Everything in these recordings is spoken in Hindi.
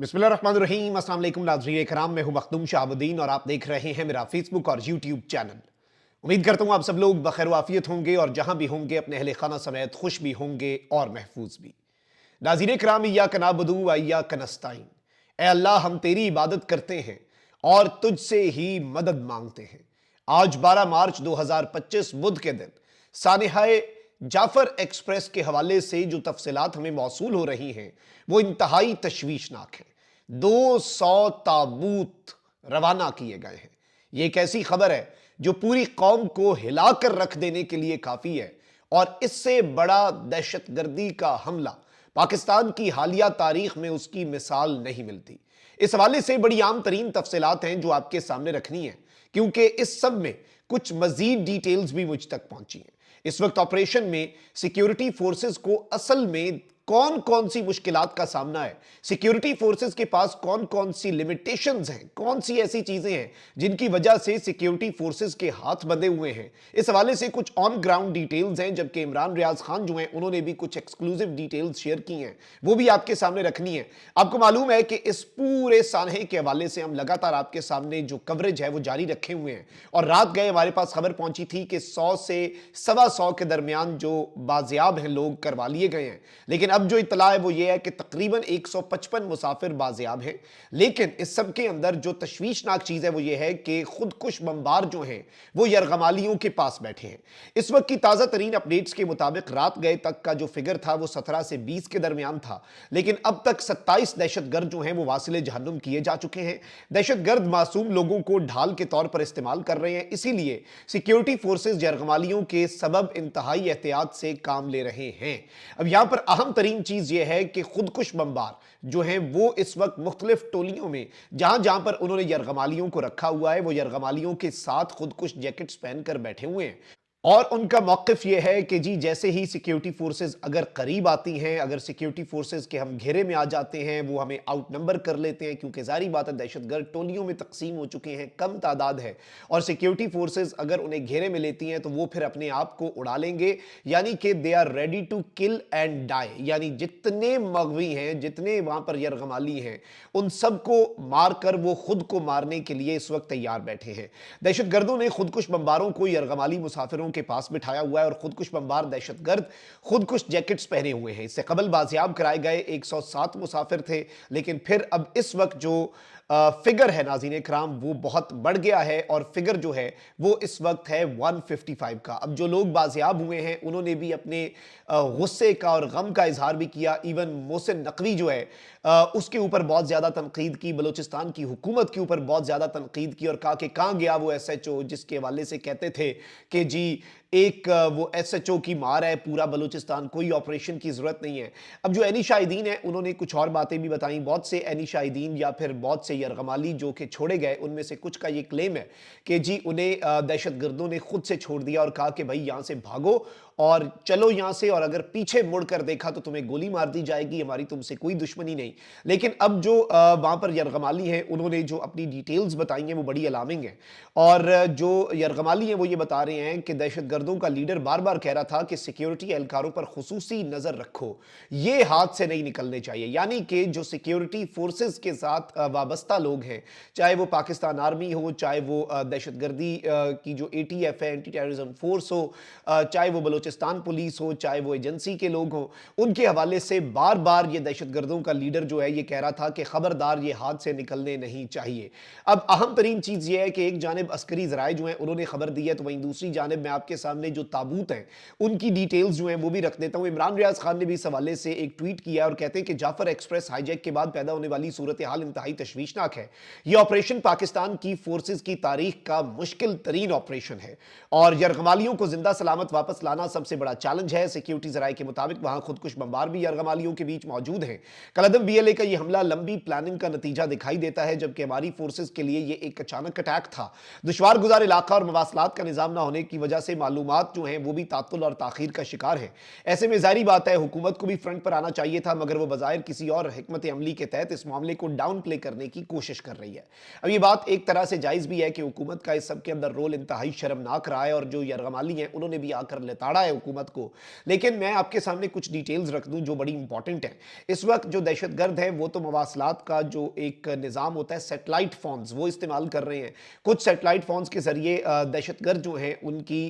बिस्मिल्लाहिर्रहमानिर्रहीम। अस्सलाम वालेकुम नाज़रीन इकराम, मैं हूं मखदूम शाहबुद्दीन और आप देख रहे हैं मेरा फेसबुक और यूट्यूब चैनल। उम्मीद करता हूं आप सब लोग बखैर वाफियत होंगे और जहां भी होंगे अपने अहले खाना समेत खुश भी होंगे और महफूज भी। नाज़रीन इकराम, इय्याका नअबुदु व इय्याका नस्तईन। ए अल्लाह, हम तेरी इबादत करते हैं और तुझसे ही मदद मांगते हैं। आज 12 मार्च 2025 बुध के दिन सानिहाए जाफर एक्सप्रेस के हवाले से जो तफसीलात हमें मौसूल हो रही हैं वो इंतहाई तशवीशनाक है। 200 ताबूत रवाना किए गए हैं। ये एक ऐसी खबर है जो पूरी कौम को हिलाकर रख देने के लिए काफी है और इससे बड़ा दहशतगर्दी का हमला पाकिस्तान की हालिया तारीख में उसकी मिसाल नहीं मिलती। इस हवाले से बड़ी आम तरीन तफसीलात हैं जो आपके सामने रखनी है, क्योंकि इस सब में कुछ मजीद डिटेल्स भी मुझ तक पहुंची हैं। इस वक्त ऑपरेशन में सिक्योरिटी फोर्सेस को असल में कौन कौन सी मुश्किलात का सामना है, सिक्योरिटी फोर्सेस के पास कौन कौन सी लिमिटेशंस हैं, कौन सी ऐसी चीजें हैं जिनकी वजह से सिक्योरिटी फोर्सेस के हाथ बंधे हुए हैं। इस हवाले से कुछ ऑन ग्राउंड डिटेल्स हैं, जबकि इमरान रियाज खान जो हैं उन्होंने भी कुछ एक्सक्लूसिव डिटेल्स शेयर की हैं, वो भी आपके सामने रखनी है। आपको मालूम है कि इस पूरे सानहे के हवाले से हम लगातार आपके सामने जो कवरेज है वो जारी रखे हुए हैं और रात गए हमारे पास खबर पहुंची थी कि 100 से 125 के दरमियान जो बाजियाब हैं लोग करवा लिए गए हैं। लेकिन अब जो इतला है वो ये है कि तकरीबन 155 मुसाफिर बाजियाब हैं। लेकिन इस सब के अंदर जो तशवीशनाक चीज है वो ये है कि खुदकुश बमबार जो हैं वो यरगमालियों के पास बैठे हैं। इस वक्त की ताजा तरीन अपडेट्स के मुताबिक रात गए तक का जो फिगर था वो 17 से 20 के दरमियान था, लेकिन अब तक 27 दहशतगर्द जो हैं वो वासिले जहन्नुम किए जा चुके हैं। दहशतगर्द मासूम लोगों को ढाल के तौर पर इस्तेमाल कर रहे हैं, इसीलिए सिक्योरिटी फोर्सेस यरगमालियों के सबब इंतहाई एहतियात से काम ले रहे हैं। अब यहां पर अहम तरीन चीज यह है कि खुदकुश बमबार जो हैं वो इस वक्त मुख्तलिफ टोलियों में जहां जहां पर उन्होंने यरगमालियों को रखा हुआ है वो यरगमालियों के साथ खुदकुश जैकेट्स पहनकर बैठे हुए हैं और उनका मौकिफ यह है कि जी जैसे ही सिक्योरिटी फोर्सेस अगर करीब आती हैं, अगर सिक्योरिटी फोर्सेस के हम घेरे में आ जाते हैं, वो हमें आउट नंबर कर लेते हैं, क्योंकि जारी बात है दहशतगर्द टोलियों में तकसीम हो चुके हैं, कम तादाद है और सिक्योरिटी फोर्सेस अगर उन्हें घेरे में लेती हैं तो वो फिर अपने आप को उड़ा लेंगे। यानी कि they are ready to kill and die, यानी जितने मगवी हैं, जितने वहां पर यरगमाली हैं, उन सबको मारकर वो खुद को मारने के लिए इस वक्त तैयार बैठे हैं। दहशतगर्दों ने खुदकुश बमबारों को यरगमाली मुसाफिरों के पास बिठाया हुआ है और खुदकुश बमबार दहशतगर्द खुदकुश जैकेट्स पहने हुए हैं। इससे कबल बाजियाब कराए गए 107 मुसाफिर थे, लेकिन फिर अब इस वक्त जो फिगर है नाज़रीन इकराम वो बहुत बढ़ गया है और फिगर जो है वो इस वक्त है 155 का। अब जो लोग बाजियाब हुए हैं उन्होंने भी अपने गुस्से का और गम का इजहार भी किया। इवन मोहसिन नकवी जो है उसके ऊपर बहुत ज़्यादा तनकीद की, बलूचिस्तान की हुकूमत के ऊपर बहुत ज़्यादा तनकीद की और कहा कि कहाँ गया वो SHO जिसके हवाले से कहते थे कि जी एक वो SHO की मार है पूरा बलूचिस्तान, कोई ऑपरेशन की ज़रूरत नहीं है। अब जो एनी शाहिदीन है उन्होंने कुछ और बातें भी बताई। बहुत से एनी शाहिदीन या फिर बहुत से यरगमाली जो कि छोड़े गए उनमें से कुछ का ये क्लेम है कि जी उन्हें दहशतगर्दों ने खुद से छोड़ दिया और कहा कि भाई यहाँ से भागो और चलो यहाँ से, और अगर पीछे मुड़कर देखा तो तुम्हें गोली मार दी जाएगी, हमारी तुमसे कोई दुश्मनी नहीं। लेकिन अब जो वहाँ पर यरगमाली हैं उन्होंने जो अपनी डिटेल्स बताई हैं वो बड़ी अलार्मिंग है और जो यरगमाली हैं वो ये बता रहे हैं कि दहशतगर्दों का लीडर बार बार कह रहा था कि सिक्योरिटी एहलकारों पर खुसूसी नजर रखो, ये हाथ से नहीं निकलने चाहिए। यानी कि जो सिक्योरिटी फोर्सेस के साथ वाबस्ता लोग हैं, चाहे वो पाकिस्तान आर्मी हो, चाहे वो दहशतगर्दी की जो ATF है, एंटी टेररिज्म फोर्स हो, चाहे वो बलूचिस्तान पुलिस हो, चाहे वो एजेंसी के लोग हों, उनके हवाले से बार बार ये दहशतगर्दों का लीडर जो है ये कह रहा था कि खबरदार ये हाथ से निकलने नहीं चाहिए। अब अहम तरीन चीज ये है कि एक जानिब अस्करी जराए जो हैं उन्होंने खबर दी है, तो वहीं दूसरी जानिब मैं आपके सामने जो ताबूत हैं उनकी डिटेल्स जो हैं वो भी रख देता हूं। इमरान रियाज खान ने भी इस हवाले से एक ट्वीट किया और कहते हैं कि जाफर एक्सप्रेस हाईजैक के बाद पैदा होने वाली सूरत हाल इंतहाई तशवीशनाक है। यह ऑपरेशन पाकिस्तान की फोर्सेज की तारीख का मुश्किल तरीन ऑपरेशन है और यरगमालियों को जिंदा सलामत वापस लाना सबसे बड़ा चैलेंज है। सिक्योरिटी जराए के मुताबिक वहां खुदकुश बमबार भी यरगमालियों के बीच मौजूद हैं। कलअदम BLA का यह हमला लंबी प्लानिंग का नतीजा दिखाई देता है, जबकि हमारी फोर्सेज के लिए यह एक अचानक अटैक था। दुश्वार गुजार इलाका और मवासलात का निजाम न होने की वजह से मालूमात जो हैं वो भी तातुल और ताखीर का शिकार हैं। ऐसे में ज़ाहिर बात है हुकूमत को भी फ्रंट पर आना चाहिए था, मगर वो बज़ाहिर किसी और हिकमत अमली के तहत इस मामले को डाउन प्ले करने की कोशिश कर रही है। अब ये बात एक तरह से जायज़ भी है कि हुकूमत का इस सब के अंदर रोल इंतहाई शर्मनाक रहा है और जो यरगमाली हैं उन्होंने भी आकर लिताड़ा है हुकूमत को। लेकिन मैं आपके सामने कुछ डिटेल्स रख दूं जो बड़ी इंपॉर्टेंट हैं। इस वक्त जो दहशतगर्द हैं वो तो मवासलात का जो एक निज़ाम होता है, सैटेलाइट फ़ोन्स वो इस्तेमाल कर रहे हैं। कुछ सैटेलाइट फ़ोन्स के ज़रिए दहशतगर्द जो हैं उनकी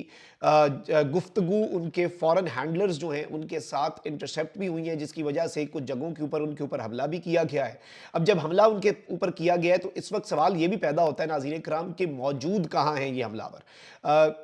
गुफ्तगू उनके फ़ॉरेन हैंडलर्स जो हैं उनके साथ इंटरसेप्ट भी हुई हैं, जिसकी वजह से कुछ जगहों के ऊपर उनके ऊपर हमला भी किया गया है। अब जब हमला उनके ऊपर किया गया है तो इस वक्त सवाल ये भी पैदा होता है नाज़रीन इकराम कि मौजूद कहाँ हैं ये हमलावर।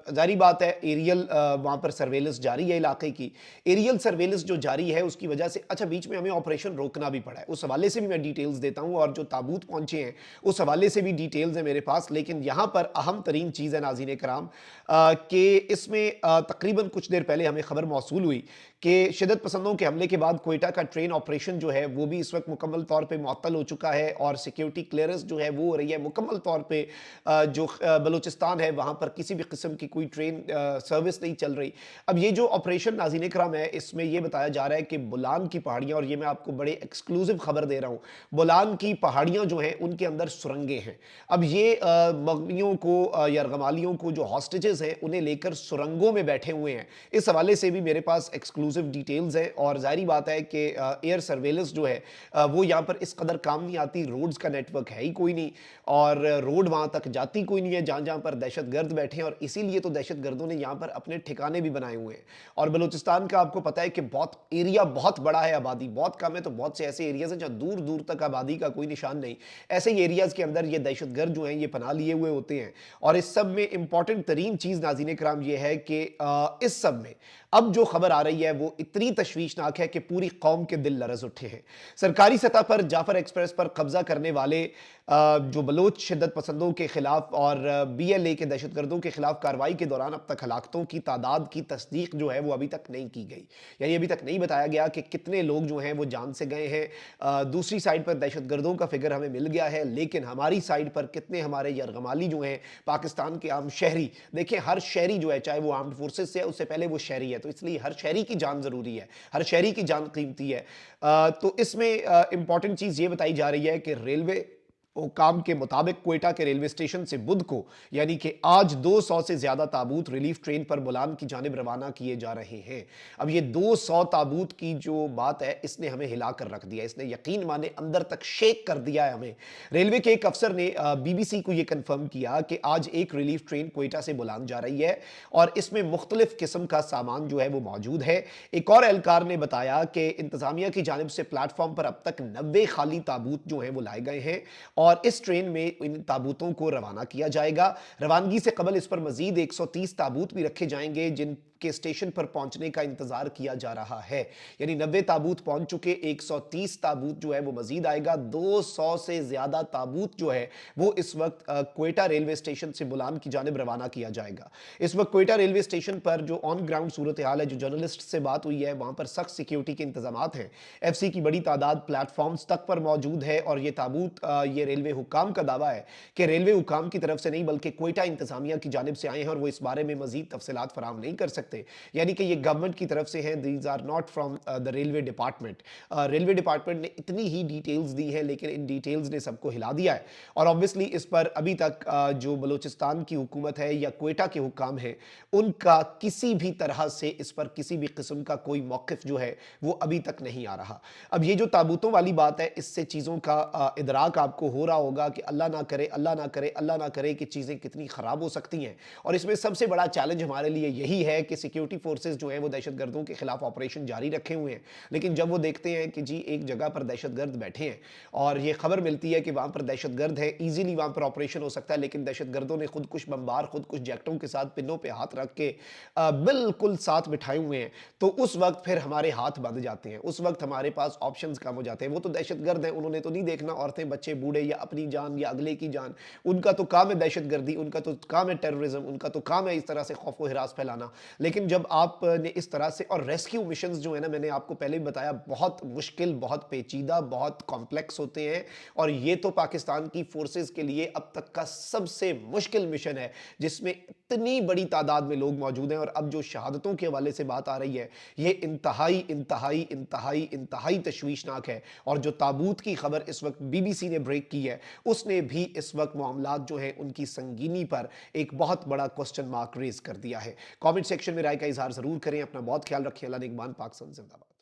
ज़ाहिर बात है एरियल वहाँ पर सर्वेलेंस जारी है इलाके की। एरियल सर्वेलेंस जो जारी है उसकी वजह से अच्छा बीच में हमें ऑपरेशन रोकना भी पड़ा है, उस हवाले से भी मैं डिटेल्स देता हूँ, और जो ताबूत पहुँचे हैं उस हवाले से भी डिटेल्स हैं मेरे पास। लेकिन यहाँ पर अहम तरीन चीज़ है नाज़रीन इकराम कि इसमें तकरीबन कुछ देर पहले हमें खबर मौसूल हुई कि शिदत पसंदों के हमले के बाद क्वेटा का ट्रेन ऑपरेशन जो है वो भी इस वक्त मुकम्मल तौर पे मुअत्तल हो चुका है और सिक्योरिटी क्लियरेंस जो है वो हो रही है मुकम्मल तौर पे। जो बलूचिस्तान है वहाँ पर किसी भी किस्म की कोई ट्रेन सर्विस नहीं चल रही। अब ये जो ऑपरेशन नाज़रीन करम है इसमें ये बताया जा रहा है कि बोलान की पहाड़ियाँ, और ये मैं आपको बड़े एक्सक्लूसिव खबर दे रहा हूँ, बोलान की पहाड़ियाँ जो हैं उनके अंदर सुरंगें हैं। अब ये मगनियों को यरगमालियों को जो हॉस्टेजेस हैं उन्हें लेकर सुरंगों में बैठे हुए हैं। इस हवाले से भी मेरे पास एक्सक्लूसिव डिटेल्स है, और जाहिर बात है कि एयर सर्वेलेंस जो है वो यहाँ पर इस कदर काम नहीं आती। रोड्स का नेटवर्क है ही कोई नहीं और रोड वहाँ तक जाती कोई नहीं है जहाँ जहाँ पर दहशतगर्द बैठे हैं, और इसीलिए तो दहशतगर्दों ने यहाँ पर अपने ठिकाने भी बनाए हुए हैं। और बलूचिस्तान का आपको पता है कि बहुत एरिया बहुत बड़ा है, आबादी बहुत कम है, तो बहुत से ऐसे एरियाज हैं जहाँ दूर दूर तक आबादी का कोई निशान नहीं। ऐसे ही एरियाज के अंदर ये दहशतगर्द जो हैं ये पनाह लिए हुए होते हैं। और इस सब में इंपॉर्टेंट तरीन चीज़ नाज़रीन कराम ये है कि इस सब में अब जो खबर आ रही है वो इतनी तशवीशनाक है कि पूरी कौम के दिल लरज़ उठे हैं। सरकारी सतह पर जाफर एक्सप्रेस पर कब्जा करने वाले जो बलोच शिद्दत पसंदों के खिलाफ और BLA के दहशतगर्दों के खिलाफ कार्रवाई के दौरान अब तक हलाकतों की तादाद की तस्दीक जो है वो अभी तक नहीं की गई, यानी अभी तक नहीं बताया गया कि कितने लोग जो हैं वो जान से गए हैं। दूसरी साइड पर दहशतगर्दों का फिगर हमें मिल गया है, लेकिन हमारी साइड पर कितने हमारे यरगमाली जो हैं पाकिस्तान के आम शहरी, देखिए हर शहरी जो है चाहे वो आर्म्ड फोर्सेस से है उससे पहले वो शहरी है, तो इसलिए हर शहरी की जान ज़रूरी है, हर शहरी की जान कीमती है। तो इसमें इंपॉर्टेंट चीज़ ये बताई जा रही है कि रेलवे हुकाम के मुताबिक क्वेटा के रेलवे स्टेशन से बुध को यानी कि आज 200 से ज्यादा ताबूत रिलीफ ट्रेन पर बोलान की जानिब रवाना किए जा रहे हैं। अब ये 200 ताबूत की जो बात है इसने हमें हिला कर रख दिया, इसने यकीन माने अंदर तक शेक कर दिया है हमें। रेलवे के एक अफसर ने BBC को यह कंफर्म किया कि आज एक रिलीफ ट्रेन क्वेटा से बोलान जा रही है और इसमें मुख्तलिफ किस्म का सामान जो है वो मौजूद है। एक और एहलकार ने बताया कि इंतजामिया की जानिब से प्लेटफॉर्म पर अब तक 90 खाली ताबूत जो हैं वो लाए गए हैं और इस ट्रेन में इन ताबूतों को रवाना किया जाएगा। रवानगी से कबल इस पर मजीद 130 ताबूत भी रखे जाएंगे जिन के स्टेशन पर पहुंचने का इंतजार किया जा रहा है। यानी 90 ताबूत पहुंच चुके, 130 ताबूत जो है वो मजीद आएगा। 200 से ज्यादा ताबूत जो है वो इस वक्त क्वेटा रेलवे स्टेशन से बोलान की जानिब रवाना किया जाएगा। इस वक्त क्वेटा रेलवे स्टेशन पर जो ऑन ग्राउंड सूरत हाल है, जो जर्नलिस्ट से बात हुई है, वहां पर सख्त सिक्योरिटी के इंतजाम हैं। FC की बड़ी तादाद प्लेटफॉर्म्स तक पर मौजूद है और ये ताबूत ये रेलवे हुकाम का दावा है कि रेलवे हुकाम की तरफ से नहीं बल्कि क्वेटा इंतजामिया की जानिब से आए हैं और वो इस बारे में मजीद तफसीलात फराहम नहीं कर सकते। यानी कि ये गवर्नमेंट की तरफ से हैं, these are not from the railway department. Railway department ने इतनी ही डिटेल्स दी है लेकिन इन डिटेल्स ने सबको हिला दिया है और ऑब्वियसली इस पर अभी तक जो बलूचिस्तान की हुकूमत है या क्वेटा के हुकाम है उनका किसी भी तरह से इस पर किसी भी किस्म का कोई मौक़िफ़ जो है वो अभी तक नहीं आ रहा। अब ये जो ताबूतों वाली बात है इससे चीज़ों का इदराक आपको हो रहा होगा कि अल्लाह ना करे, अल्लाह ना करे, अल्लाह ना करे कि चीज़ें कितनी ख़राब हो सकती हैं। और इसमें सबसे बड़ा चैलेंज हमारे लिए यही है कि सिक्योरिटी फोर्सेस जो है वो दहशतगर्दों के खिलाफ ऑपरेशन जारी रखे हुए हैं, लेकिन जब वो देखते हैं कि जी एक जगह पर दहशतगर्द बैठे हैं और ये खबर मिलती है कि वहां पर दहशतगर्द है, इजीली वहां पर ऑपरेशन हो सकता है, लेकिन दहशतगर्दों ने खुद कुछ बमबार, खुद कुछ जैकेटों के साथ पिनों पे हाथ रख के बिल्कुल साथ बिठाए हुए हैं, तो उस वक्त फिर हमारे हाथ बंध जाते हैं, उस वक्त हमारे पास ऑप्शंस कम हो जाते हैं। वो तो दहशतगर्द हैं, उन्होंने तो नहीं देखना औरतें, बच्चे, बूढ़े या अपनी जान या अगले की जान, उनका तो काम है दहशतगर्दी, उनका तो काम है टेररिज्म, उनका तो काम है इस तरह से खौफ व हिरास फैलाना। लेकिन जब आपने इस तरह से, और रेस्क्यू मिशंस जो है ना, मैंने आपको पहले भी बताया, बहुत मुश्किल, बहुत पेचीदा, बहुत कॉम्प्लेक्स होते हैं, और ये तो पाकिस्तान की फोर्सेस के लिए अब तक का सबसे मुश्किल मिशन है, जिसमें इतनी बड़ी तादाद में लोग मौजूद हैं। और अब जो शहादतों के हवाले से बात आ रही है, ये इंतहाई इंतहाई इंतहाई इंतहाई तशवीशनाक है। और जो ताबूत की खबर इस वक्त बीबीसी ने ब्रेक की है, उसने भी इस वक्त मामलात जो हैं उनकी संगीनी पर एक बहुत बड़ा क्वेश्चन मार्क रेज कर दिया है। कमेंट सेक्शन में राय का इजहार जरूर करें। अपना बहुत ख्याल रखें। अल्लाह नेगबान, पाक जिंदाबाद।